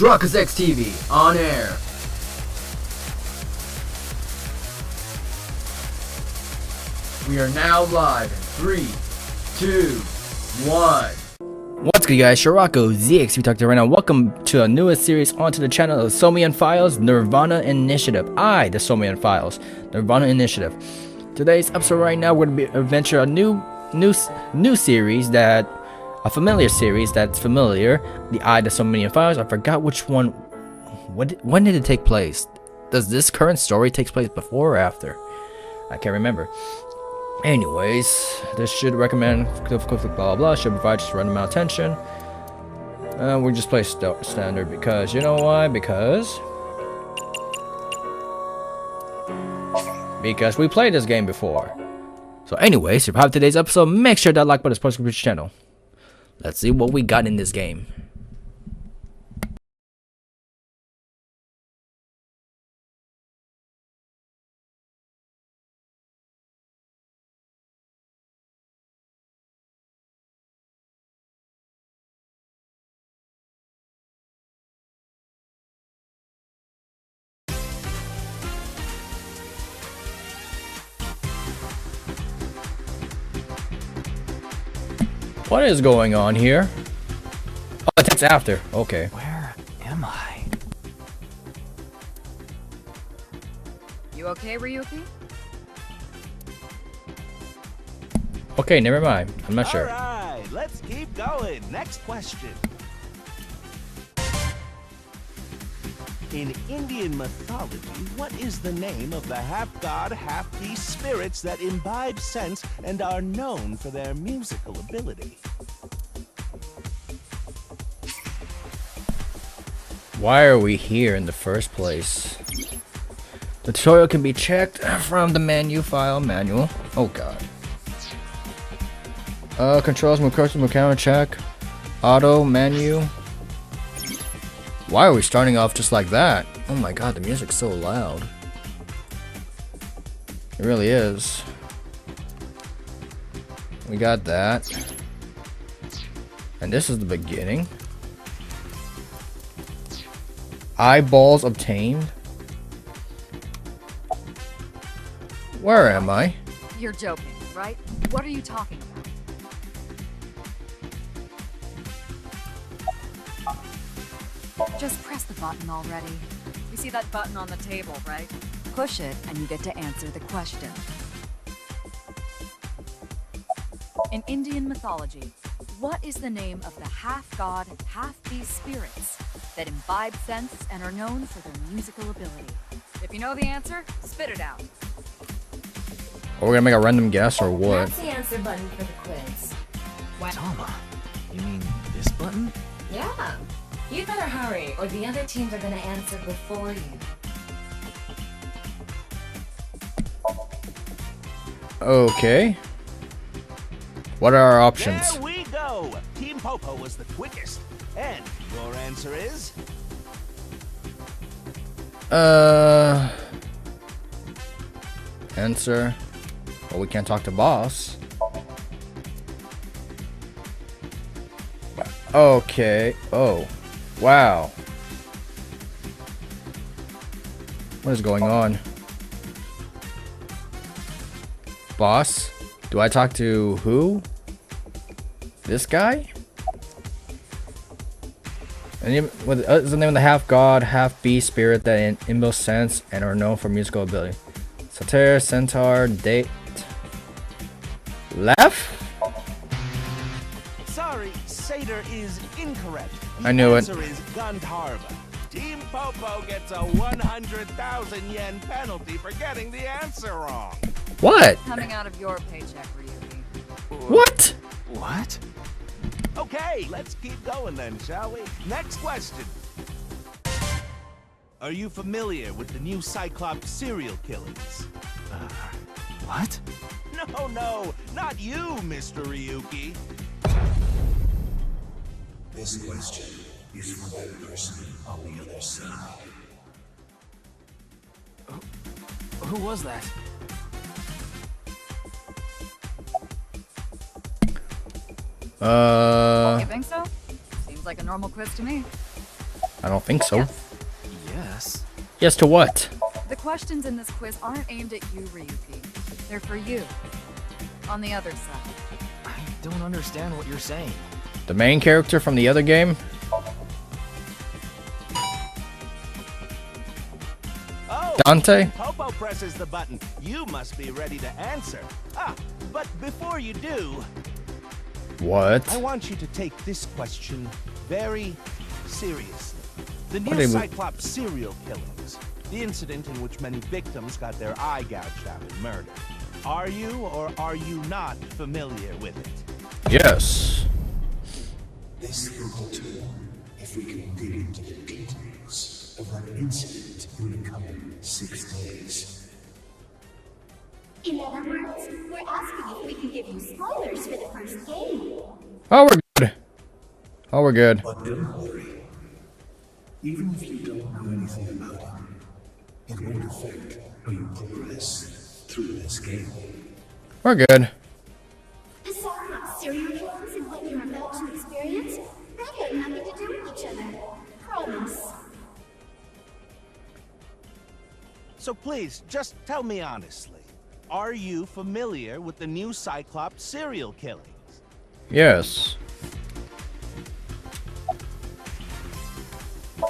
Truckers X TV on air. We are now live in 3, 2, 1. What's good, guys? Shirako ZXV Talk to right now. Welcome to a newest series onto the channel of Somnium Files Nirvana Initiative. The Somnium Files Nirvana Initiative. Today's episode right now we're going to adventure a new series a familiar series that's familiar. The Somnium Files. I forgot which one. When did it take place? Does this current story take place before or after? I can't remember. Anyways, this should recommend click blah blah blah, should provide just random amount of tension. We just play standard because you know why? Because we played this game before. So anyways, if you have today's episode, make sure that like button is posted to the channel. Let's see what we got in this game. What is going on here? Oh, it takes after. Okay. Where am I? You okay, Ryuki? Okay, never mind. I'm not sure. Alright, let's keep going. Next question. In Indian mythology, what is the name of the half-god, half-beast spirits that imbibe sense and are known for their musical ability? Why are we here in the first place? The tutorial can be checked from the manual. Oh god. Controls, move cursor, move counter, check. Auto, menu. Why are we starting off just like that? Oh my god, the music's so loud. It really is. We got that. And this is the beginning. Eyeballs obtained. Where am I? You're joking, right? What are you talking about? Just press the button already. You see that button on the table, right? Push it and you get to answer the question. In Indian mythology, what is the name of the half-god, half-beast spirits that imbibe sense and are known for their musical ability? If you know the answer, spit it out. Are we gonna make a random guess or what? That's the answer button for the quiz. Tama, you mean this button? Yeah. You better hurry, or the other teams are gonna answer before you. Okay. What are our options? There we go! Team Popo was the quickest. And your answer is? Answer. Well, we can't talk to boss. Okay. Oh. Wow. What is going on? Boss? Do I talk to who? This guy? And what is the name of the half-god, half-beast spirit that imbue sense and are known for musical ability? Satyr, Centaur, Date. Left? Sorry, Satyr is incorrect. I knew it. The answer is Gandharva. Team Popo gets a 100,000 yen penalty for getting the answer wrong. What? Coming out of your paycheck, Ryuki. What? What? Okay, let's keep going then, shall we? Next question. Are you familiar with the new Cyclops serial killings? What? No, not you, Mr. Ryuki. This question is for that person on the other side. Who was that? You think so? Seems like a normal quiz to me. I don't think so. Yes. Yes. Yes to what? The questions in this quiz aren't aimed at you, Ryuki. They're for you. On the other side. I don't understand what you're saying. The main character from the other game? Oh, Dante? Popo presses the button. You must be ready to answer. But before you do, What? I want you to take this question very seriously. The What new do you- Cyclops serial killings, the incident in which many victims got their eye gouged out in murder. Are you or are you not familiar with it? Yes. This will go too if we can dig into the details of that incident in the coming 6 days. In other words, we're asking if we can give you spoilers for the first game. Oh, we're good. Oh, we're good. But don't worry. Even if you don't know anything about it, it won't affect how you progress through this game. We're good. The Cyclops serial killers and what you're about to experience, they have nothing to do with each other. Promise. So please, just tell me honestly. Are you familiar with the new Cyclops serial killings? Yes.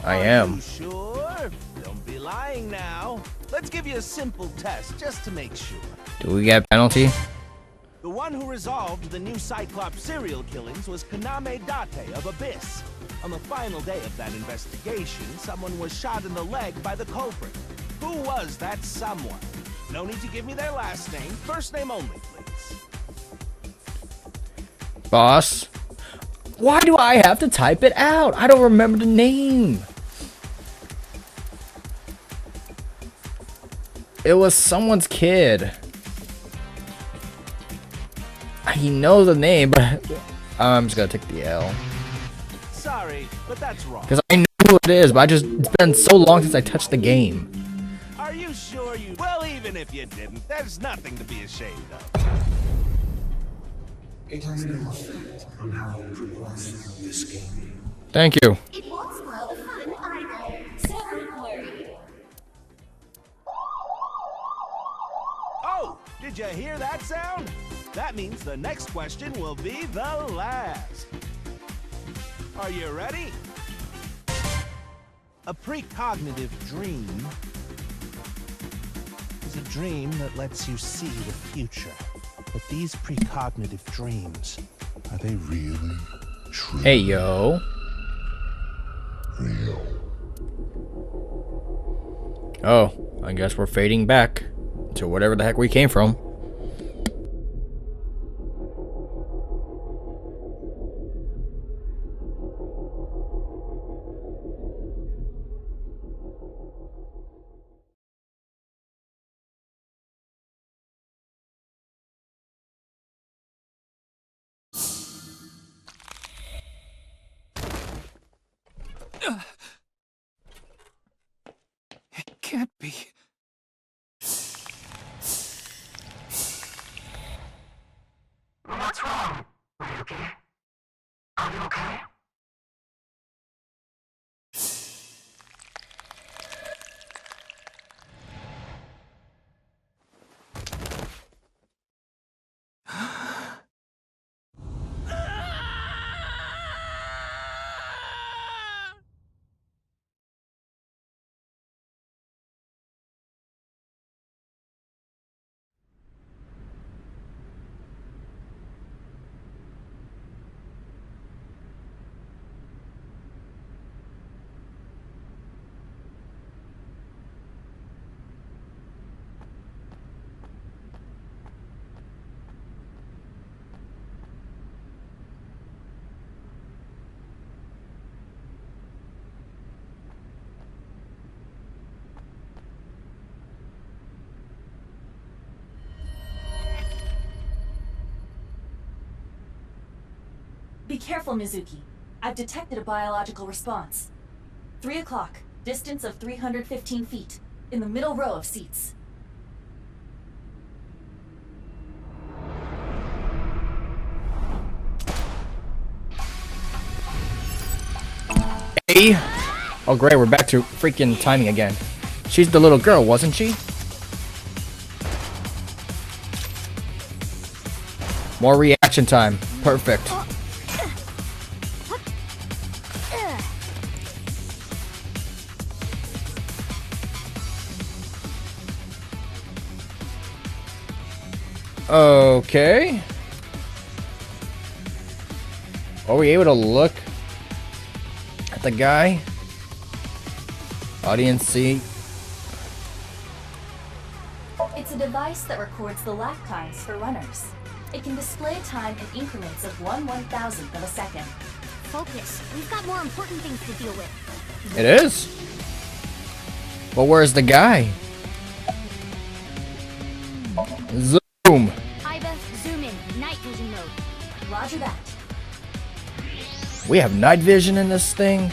I Are am. you sure? Don't be lying now. Let's give you a simple test just to make sure. Do we get penalty? The one who resolved the new Cyclops serial killings was Kaname Date of Abyss. On the final day of that investigation, someone was shot in the leg by the culprit. Who was that someone? No need to give me their last name. First name only, please. Boss? Why do I have to type it out? I don't remember the name. It was someone's kid. He knows the name, but I'm just gonna take the L. Sorry, but that's wrong. Because I know who it is, but it's been so long since I touched the game. Are you sure you... Well, even if you didn't, there's nothing to be ashamed of. It has no effect on how you progress through this game. Thank you. It won't spoil the fun either. So don't worry. Oh, did you hear that sound? That means the next question will be the last. Are you ready? A precognitive dream is a dream that lets you see the future. But these precognitive dreams, are they really true? Hey, yo. Real. Oh, I guess we're fading back to whatever the heck we came from. It can't be. What's wrong? Ryuki? Are you okay? Be careful, Mizuki. I've detected a biological response. 3 o'clock, distance of 315 feet, in the middle row of seats. Hey. Oh great, we're back to freaking timing again. She's the little girl, wasn't she? More reaction time. Perfect. Okay. Are we able to look at the guy? Audience see. It's a device that records the lap times for runners. It can display time in increments of 1/1000th of a second. Focus. We've got more important things to deal with. It is. But where's the guy? Zoom. Iba, zoom in. Night vision mode. Roger that. We have night vision in this thing.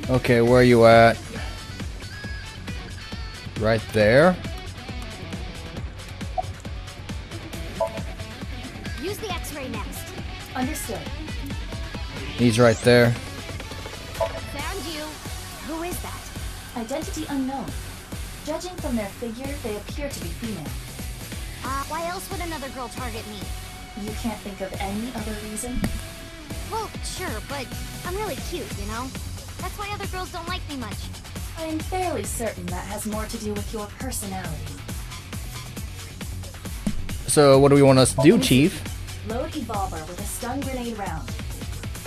Okay, where are you at? Right there. Use the X-ray next. Understood. He's right there. Found you. Who is that? Identity unknown. Judging from their figure, they appear to be female. Why else would another girl target me? You can't think of any other reason? Well, sure, but I'm really cute, you know? That's why other girls don't like me much. I'm fairly certain that has more to do with your personality. So what do we want us to do, Chief? Load Evolver with a stun grenade round.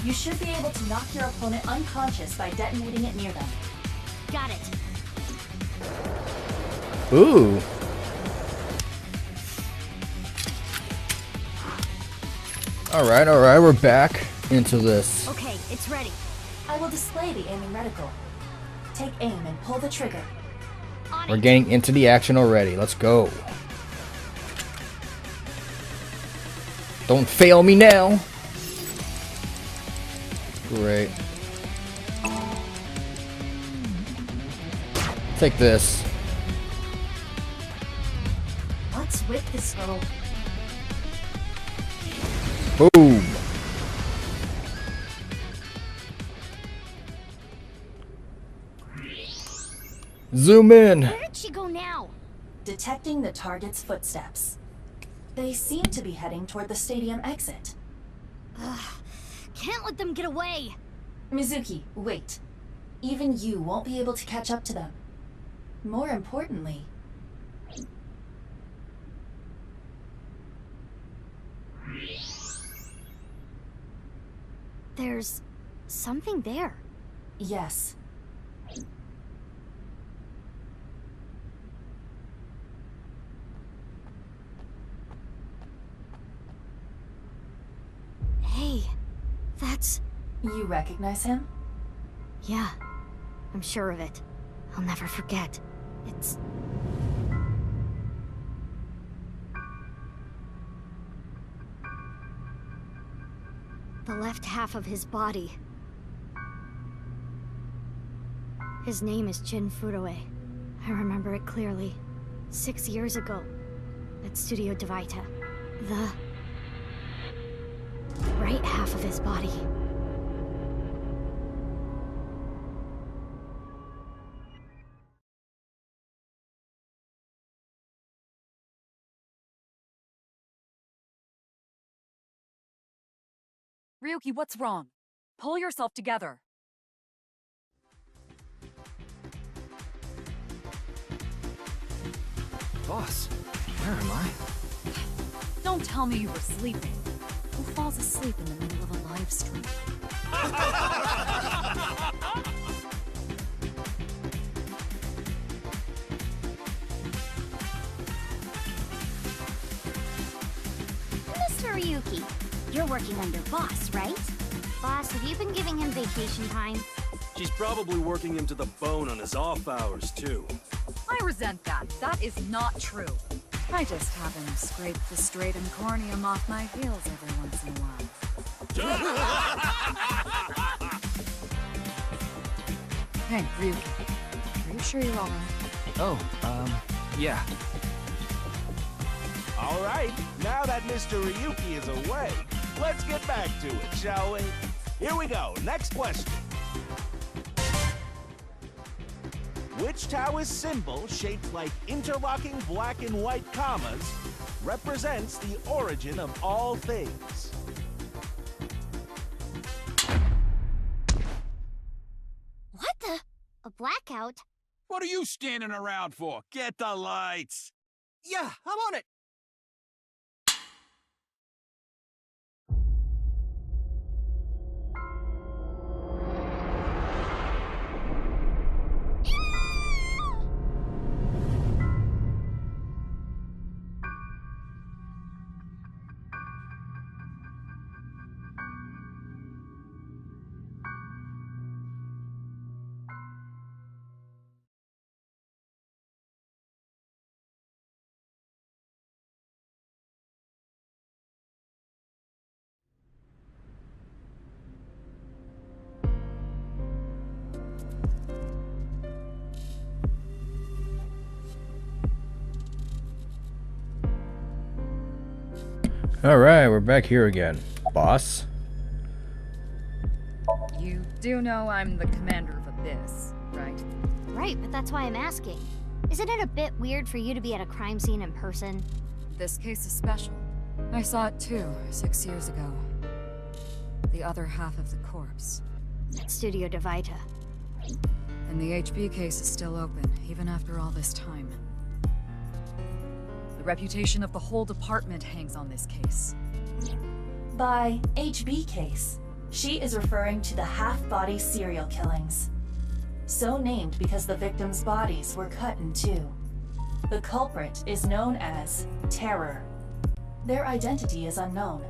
You should be able to knock your opponent unconscious by detonating it near them. Got it. Ooh. Alright, we're back into this. Okay, it's ready. I will display the aiming reticle. Take aim and pull the trigger. On We're it. getting into the action already. Let's go. Don't fail me now. Great. Take this. What's with this girl? Boom. Zoom in. Where did she go now? Detecting the target's footsteps. They seem to be heading toward the stadium exit. Can't let them get away. Mizuki, wait. Even you won't be able to catch up to them. More importantly... There's something there. Yes. Hey, that's... You recognize him? Yeah, I'm sure of it. I'll never forget. It's... the left half of his body. His name is Jin Furue. I remember it clearly. 6 years ago, at Studio Devaita. The right half of his body. Ryuki, what's wrong? Pull yourself together. Boss, where am I? Don't tell me you were sleeping. Who falls asleep in the middle of a live stream? Mr. Ryuki, you're working under Boss, right? Boss, have you been giving him vacation time? She's probably working him to the bone on his off hours, too. I resent that. That is not true. I just have him scrape the striatum corneum off my heels every once in a while. Hey, Ryuki. Are you sure you're alright? Oh, yeah. All right, now that Mr. Ryuki is away, let's get back to it, shall we? Here we go, next question. Which Taoist symbol, shaped like interlocking black and white commas, represents the origin of all things? What the? A blackout? What are you standing around for? Get the lights! Yeah, I'm on it. Alright, we're back here again. Boss? You do know I'm the commander of Abyss, right? Right, but that's why I'm asking. Isn't it a bit weird for you to be at a crime scene in person? This case is special. I saw it too, 6 years ago. The other half of the corpse. At Studio Divita. And the HB case is still open, even after all this time. The reputation of the whole department hangs on this case. By HB case, she is referring to the half-body serial killings. So named because the victims' bodies were cut in two. The culprit is known as Terror. Their identity is unknown.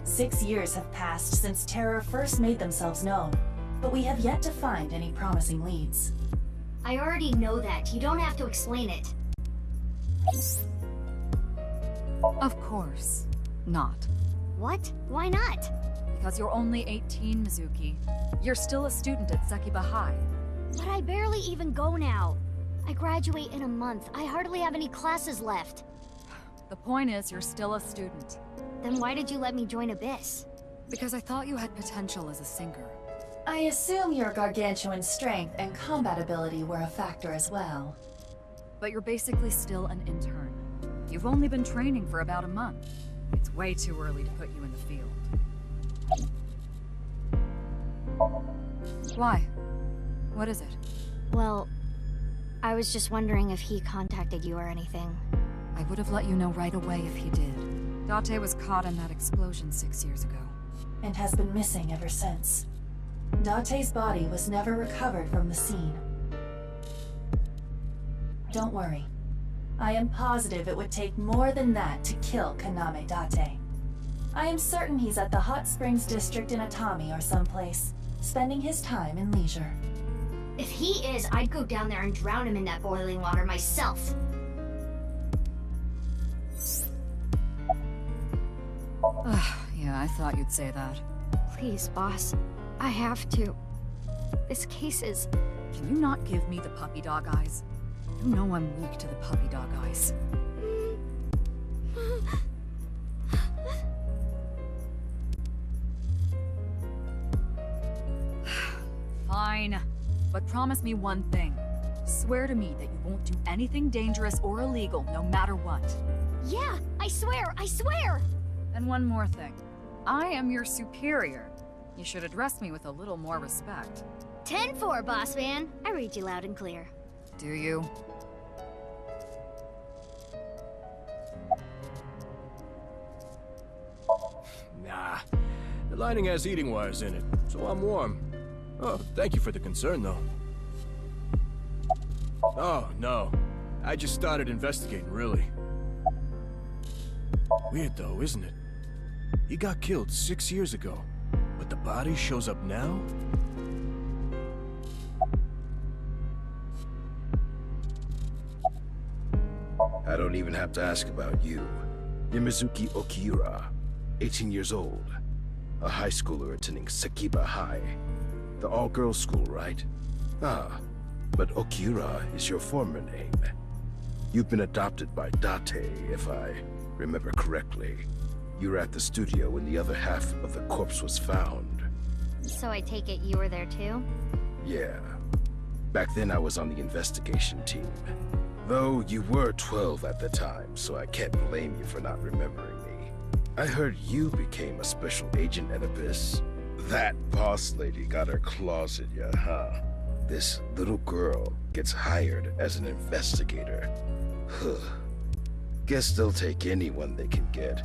6 years have passed since Terror first made themselves known, but we have yet to find any promising leads. I already know that. You don't have to explain it. Of course not. What? Why not? Because you're only 18, Mizuki. You're still a student at Sekiba High. But I barely even go now. I graduate in a month. I hardly have any classes left. The point is, you're still a student. Then why did you let me join Abyss? Because I thought you had potential as a singer. I assume your gargantuan strength and combat ability were a factor as well. But you're basically still an intern. You've only been training for about a month. It's way too early to put you in the field. Why? What is it? Well, I was just wondering if he contacted you or anything. I would have let you know right away if he did. Date was caught in that explosion 6 years ago. And has been missing ever since. Date's body was never recovered from the scene. Don't worry. I am positive it would take more than that to kill Kaname Date. I am certain he's at the Hot Springs District in Atami or someplace, spending his time in leisure. If he is, I'd go down there and drown him in that boiling water myself. Yeah, I thought you'd say that. Please, boss. I have to. This case is... Can you not give me the puppy dog eyes? You know I'm weak to the puppy dog eyes. Fine. But promise me one thing. Swear to me that you won't do anything dangerous or illegal, no matter what. Yeah, I swear, I swear! And one more thing. I am your superior. You should address me with a little more respect. 10-4, boss man. I read you loud and clear. Do you? Nah. The lining has eating wires in it, so I'm warm. Oh, thank you for the concern, though. Oh, no. I just started investigating, really. Weird, though, isn't it? He got killed 6 years ago, but the body shows up now? I don't even have to ask about you. You're Mizuki Okiura, 18 years old. A high schooler attending Sekiba High. The all-girls school, right? Ah, but Okiura is your former name. You've been adopted by Date, if I remember correctly. You were at the studio when the other half of the corpse was found. So I take it you were there too? Yeah. Back then I was on the investigation team. Though you were 12 at the time, so I can't blame you for not remembering me. I heard you became a special agent at Abyss. That boss lady got her claws in ya, huh? This little girl gets hired as an investigator. Huh. Guess they'll take anyone they can get.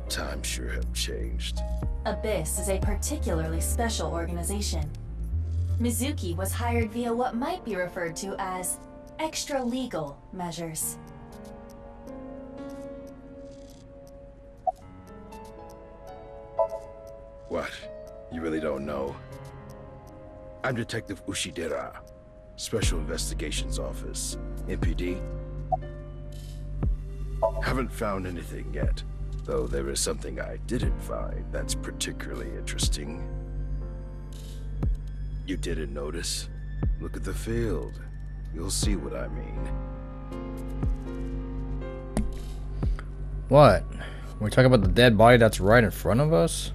Times sure have changed. Abyss is a particularly special organization. Mizuki was hired via what might be referred to as extra-legal measures. What? You really don't know? I'm Detective Ushidera, Special Investigations Office, MPD. Haven't found anything yet, though there is something I didn't find that's particularly interesting. You didn't notice? Look at the field. You'll see what I mean. What? We're talking about the dead body that's right in front of us?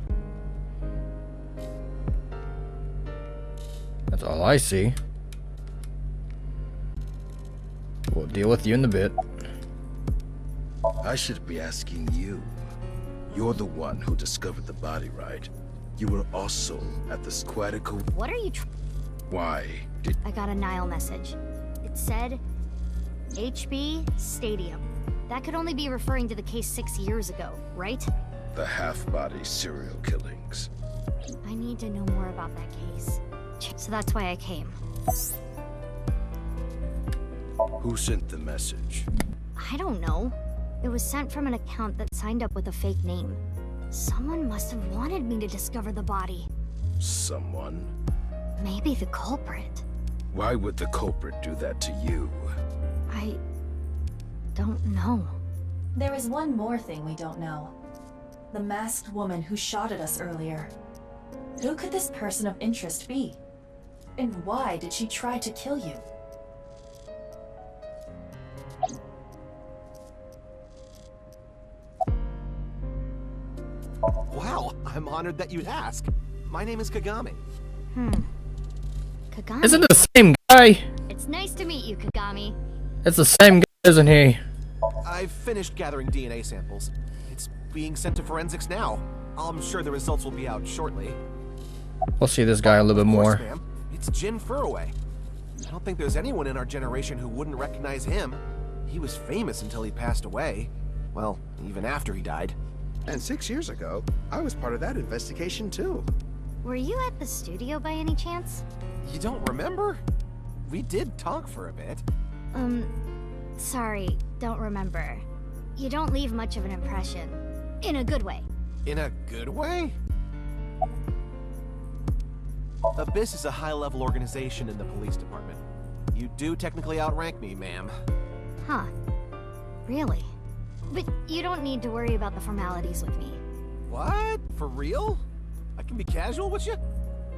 That's all I see. We'll deal with you in a bit. I should be asking you. You're the one who discovered the body, right? You were also at the Squadico. What are you Why did... I got a Nile message. It said HB Stadium. That could only be referring to the case 6 years ago, right? The half-body serial killings. I need to know more about that case. So that's why I came. Who sent the message? I don't know. It was sent from an account that signed up with a fake name. Someone must have wanted me to discover the body. Someone? Maybe the culprit. Why would the culprit do that to you? I don't know. There is one more thing we don't know. The masked woman who shot at us earlier. Who could this person of interest be? And why did she try to kill you? Wow, I'm honored that you'd ask. My name is Kagami. Kagami? Isn't it the same guy? It's nice to meet you, Kagami. It's the same guy, isn't he? I've finished gathering DNA samples. It's being sent to forensics now. I'm sure the results will be out shortly. We'll see this guy a little bit Of course, more. ma'am. It's Jin Furaway. I don't think there's anyone in our generation who wouldn't recognize him. He was famous until he passed away. Well, even after he died. And 6 years ago, I was part of that investigation too. Were you at the studio by any chance? You don't remember? We did talk for a bit. Sorry, don't remember. You don't leave much of an impression. In a good way. In a good way? Abyss is a high-level organization in the police department. You do technically outrank me, ma'am. Huh. Really? But you don't need to worry about the formalities with me. What? For real? I can be casual with you?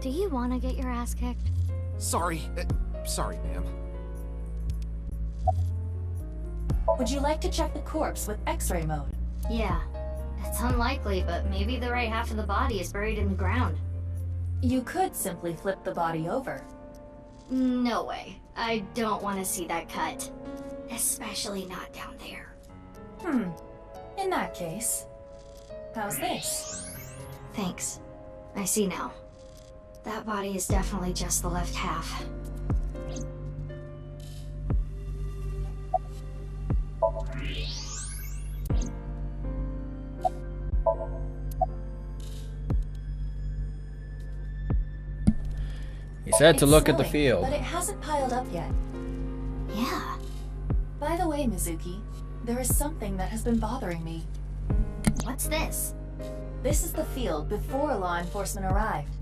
Do you want to get your ass kicked? Sorry. Sorry, ma'am. Would you like to check the corpse with X-ray mode? Yeah. It's unlikely, but maybe the right half of the body is buried in the ground. You could simply flip the body over. No way. I don't want to see that cut. Especially not down there. In that case, how's this? Thanks. I see now. That body is definitely just the left half. He said to It's look at the snowing, field. but it hasn't piled up yet. Yeah. By the way, Mizuki, there is something that has been bothering me. What's this? This is the field before law enforcement arrived.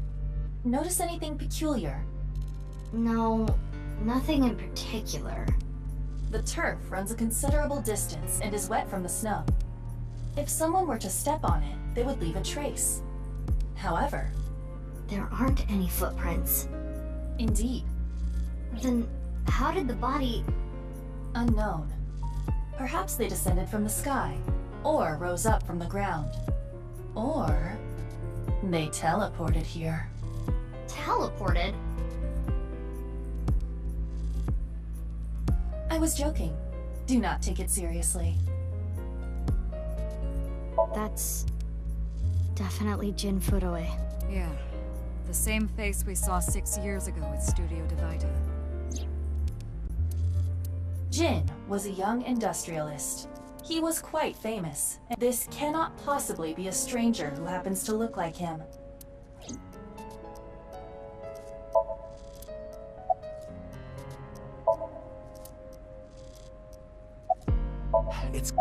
Notice anything peculiar? No, nothing in particular. The turf runs a considerable distance and is wet from the snow. If someone were to step on it, they would leave a trace. However, There aren't any footprints. indeed, Then how did the body... unknown. Perhaps they descended from the sky, or rose up from the ground. Or they teleported here. teleported? was joking. Do not take it seriously. That's definitely Jin Furue. Yeah. The same face we saw 6 years ago at Studio Divita. Jin was a young industrialist. He was quite famous, and this cannot possibly be a stranger who happens to look like him. It's...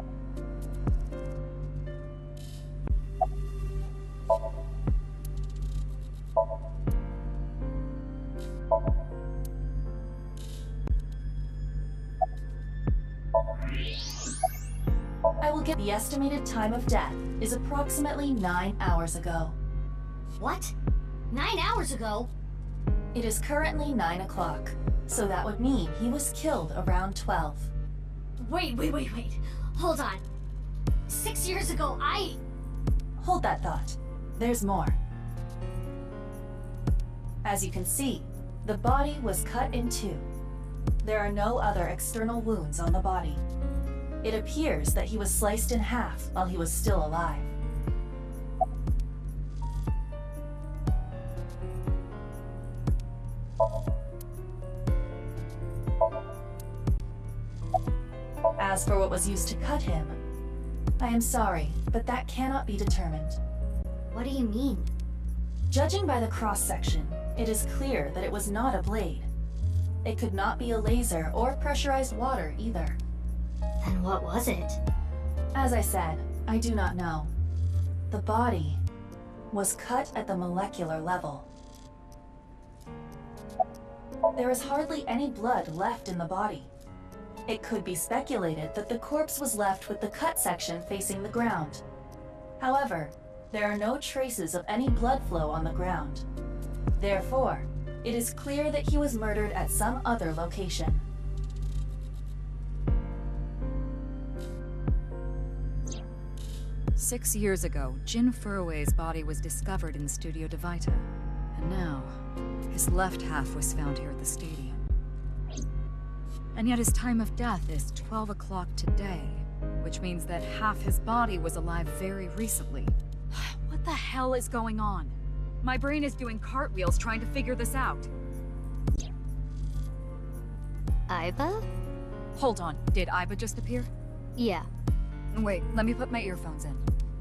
I will get the estimated time of death is approximately 9 hours ago. What? 9 hours ago? It is currently 9 o'clock, so that would mean he was killed around 12. Wait. Hold on. 6 years ago, Hold that thought. There's more. As you can see, the body was cut in two. There are no other external wounds on the body. It appears that he was sliced in half while he was still alive. As for what was used to cut him, I am sorry, but that cannot be determined. What do you mean? Judging by the cross-section, it is clear that it was not a blade. It could not be a laser or pressurized water either. Then what was it? As I said, I do not know. The body was cut at the molecular level. There is hardly any blood left in the body. It could be speculated that the corpse was left with the cut section facing the ground. However, there are no traces of any blood flow on the ground. Therefore, it is clear that he was murdered at some other location. "6 years ago, Jin Furue's body was discovered in Studio Divita. And now, his left half was found here at the stadium. And yet his time of death is 12 o'clock today, which means that half his body was alive very recently. What the hell is going on? My brain is doing cartwheels trying to figure this out. Aiba? Hold on, did Aiba just appear? Yeah. Wait, let me put my earphones in.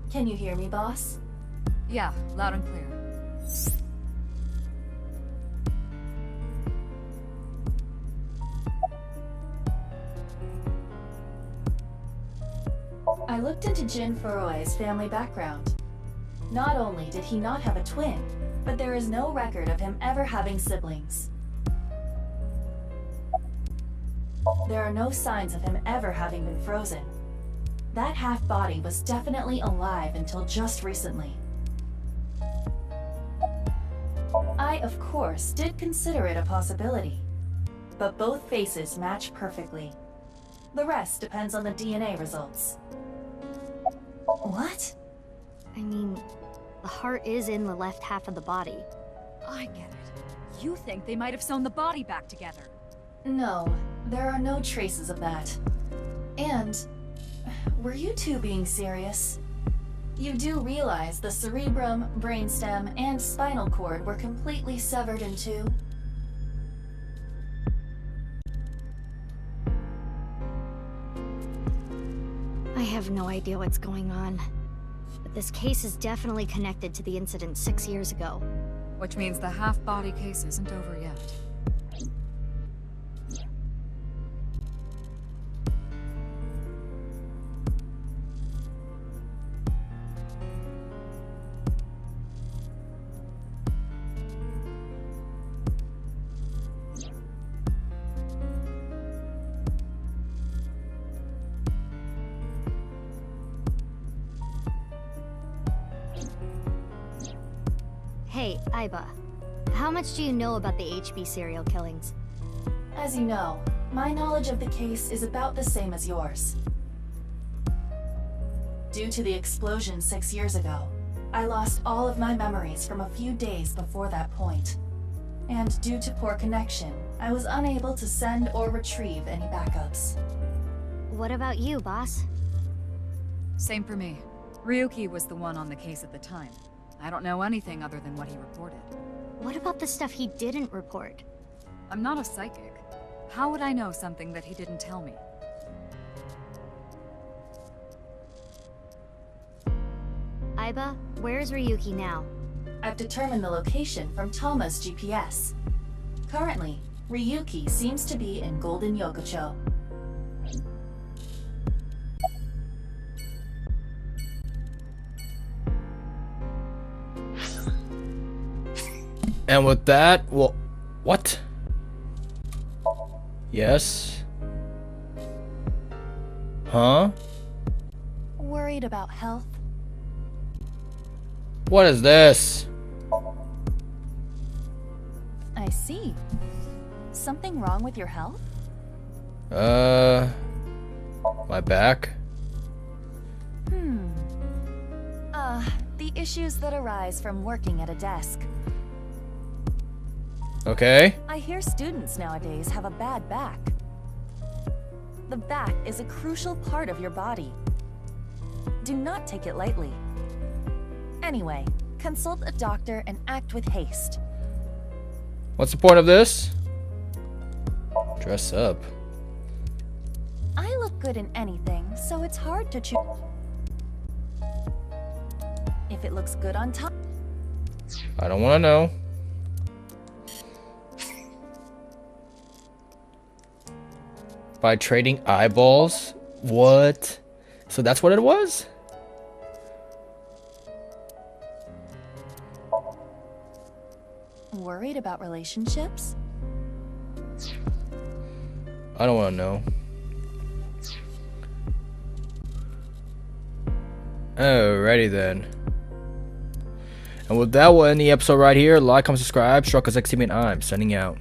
Can you hear me, boss? Yeah, loud and clear. I looked into Jin Furue's family background. Not only did he not have a twin, but there is no record of him ever having siblings. There are no signs of him ever having been frozen. That half-body was definitely alive until just recently. I, of course, did consider it a possibility, but both faces match perfectly. The rest depends on the DNA results. What? I mean, the heart is in the left half of the body. I get it. You think they might have sewn the body back together. No, there are no traces of that. And, were you two being serious? You do realize the cerebrum, brainstem, and spinal cord were completely severed in two? I have no idea what's going on. But this case is definitely connected to the incident 6 years ago. Which means the half-body case isn't over yet. Hey, Aiba. How much do you know about the HB serial killings? As you know, my knowledge of the case is about the same as yours. Due to the explosion 6 years ago, I lost all of my memories from a few days before that point. And due to poor connection, I was unable to send or retrieve any backups. What about you, boss? Same for me. Ryuki was the one on the case at the time. I don't know anything other than what he reported. What about the stuff he didn't report? I'm not a psychic. How would I know something that he didn't tell me? Aiba, where's Ryuki now? I've determined the location from Toma's GPS. Currently, Ryuki seems to be in Golden Yokocho. And with that, well, what? Yes? Huh? Worried about health? What is this? I see. Something wrong with your health? My back? The issues that arise from working at a desk. Okay. I hear students nowadays have a bad back. The back is a crucial part of your body. Do not take it lightly. Anyway, consult a doctor and act with haste. What's the point of this? Dress up. I look good in anything, so it's hard to choose. If it looks good on top. I don't want to know. By trading eyeballs? What? So that's what it was? Worried about relationships? I don't want to know. Alrighty then. And with that, we'll end the episode right here. Like, comment, subscribe. Struck as XTV, and I'm signing out.